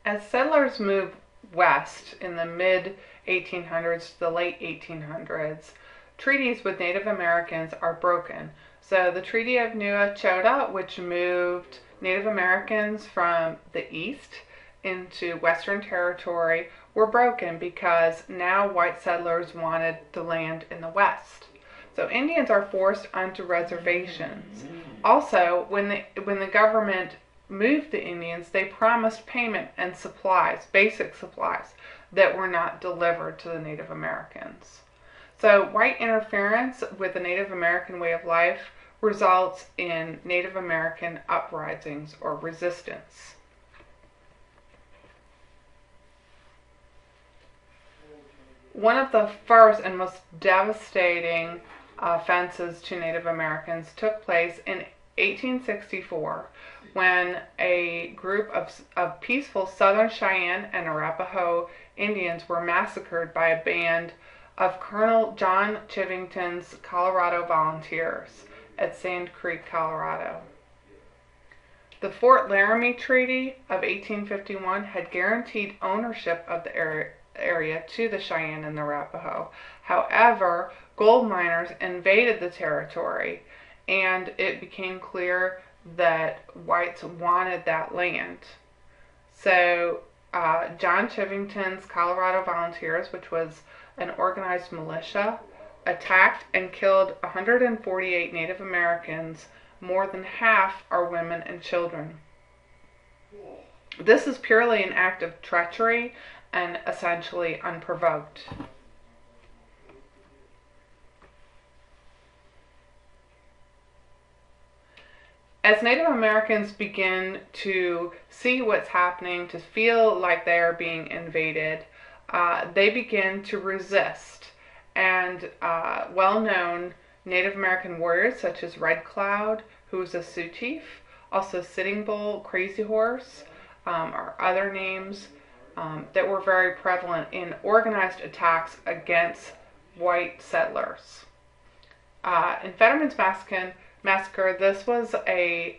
As settlers moved west in the mid 1800s to the late 1800s, treaties with Native Americans are broken. So the Treaty of New Echota, which moved Native Americans from the east into Western Territory, were broken because now white settlers wanted the land in the west. So Indians are forced onto reservations. Also, when the government moved the Indians, they promised payment and supplies, basic supplies, that were not delivered to the Native Americans. So white interference with the Native American way of life results in Native American uprisings or resistance. One of the first and most devastating offenses to Native Americans took place in 1864 when a group of peaceful Southern Cheyenne and Arapaho Indians were massacred by a band of Colonel John Chivington's Colorado Volunteers at Sand Creek, Colorado. The Fort Laramie Treaty of 1851 had guaranteed ownership of the area to the Cheyenne and the Arapaho. However, gold miners invaded the territory, and it became clear that whites wanted that land. So John Chivington's Colorado Volunteers, which was an organized militia, attacked and killed 148 Native Americans. More than half are women and children. This is purely an act of treachery and essentially unprovoked. As Native Americans begin to see what's happening, to feel like they are being invaded, they begin to resist. And well-known Native American warriors such as Red Cloud, who was a Sioux chief, also Sitting Bull, Crazy Horse, are other names that were very prevalent in organized attacks against white settlers. In Fetterman's Massacre, this was a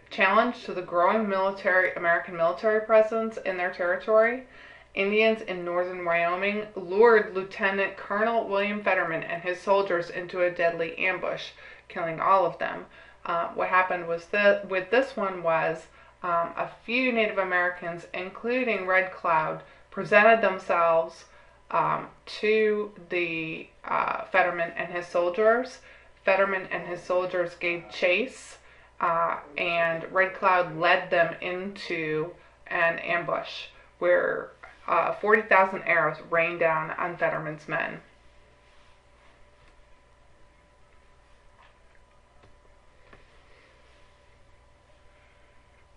challenge to the growing American military presence in their territory. Indians in northern Wyoming lured Lieutenant Colonel William Fetterman and his soldiers into a deadly ambush, killing all of them. What happened was with this one was a few Native Americans, including Red Cloud, presented themselves to the Fetterman and his soldiers. Fetterman and his soldiers gave chase, and Red Cloud led them into an ambush where 40,000 arrows rained down on Fetterman's men.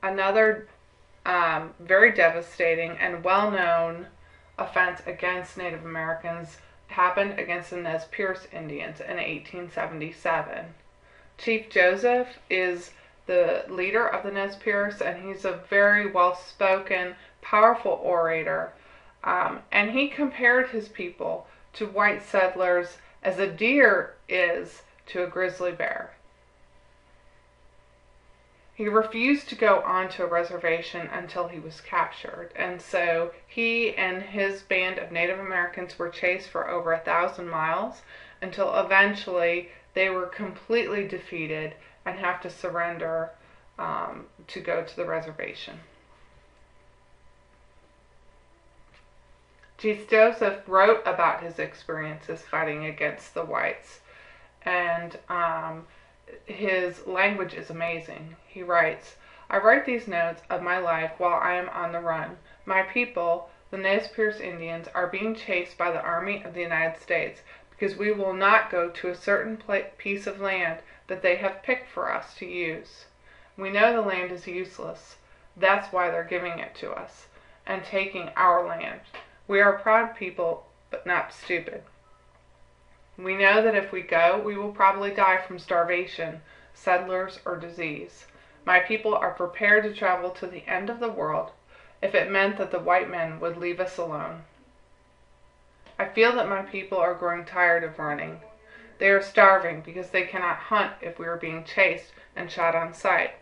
Another very devastating and well-known offense against Native Americans happened against the Nez Perce Indians in 1877. Chief Joseph is the leader of the Nez Perce, and he's a very well-spoken, powerful orator. And he compared his people to white settlers as a deer is to a grizzly bear. He refused to go onto a reservation until he was captured, and so he and his band of Native Americans were chased for over 1,000 miles until eventually they were completely defeated and have to surrender to go to the reservation. Chief Joseph wrote about his experiences fighting against the whites, and his language is amazing. He writes, "I write these notes of my life while I am on the run. My people, the Nez Perce Indians, are being chased by the Army of the United States because we will not go to a certain piece of land that they have picked for us to use. We know the land is useless. That's why they're giving it to us and taking our land. We are a proud people, but not stupid. We know that if we go, we will probably die from starvation, settlers, or disease. My people are prepared to travel to the end of the world if it meant that the white men would leave us alone. I feel that my people are growing tired of running. They are starving because they cannot hunt if we are being chased and shot on sight.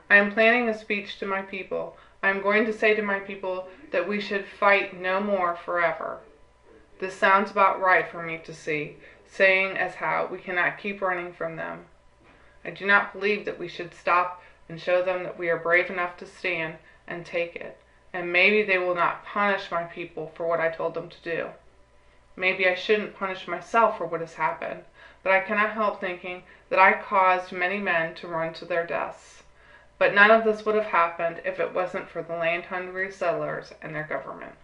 I am planning a speech to my people. I'm going to say to my people that we should fight no more forever. This sounds about right for me to see, saying as how we cannot keep running from them. I do not believe that we should stop and show them that we are brave enough to stand and take it, and maybe they will not punish my people for what I told them to do. Maybe I shouldn't punish myself for what has happened, but I cannot help thinking that I caused many men to run to their deaths. But none of this would have happened if it wasn't for the land-hungry settlers and their government.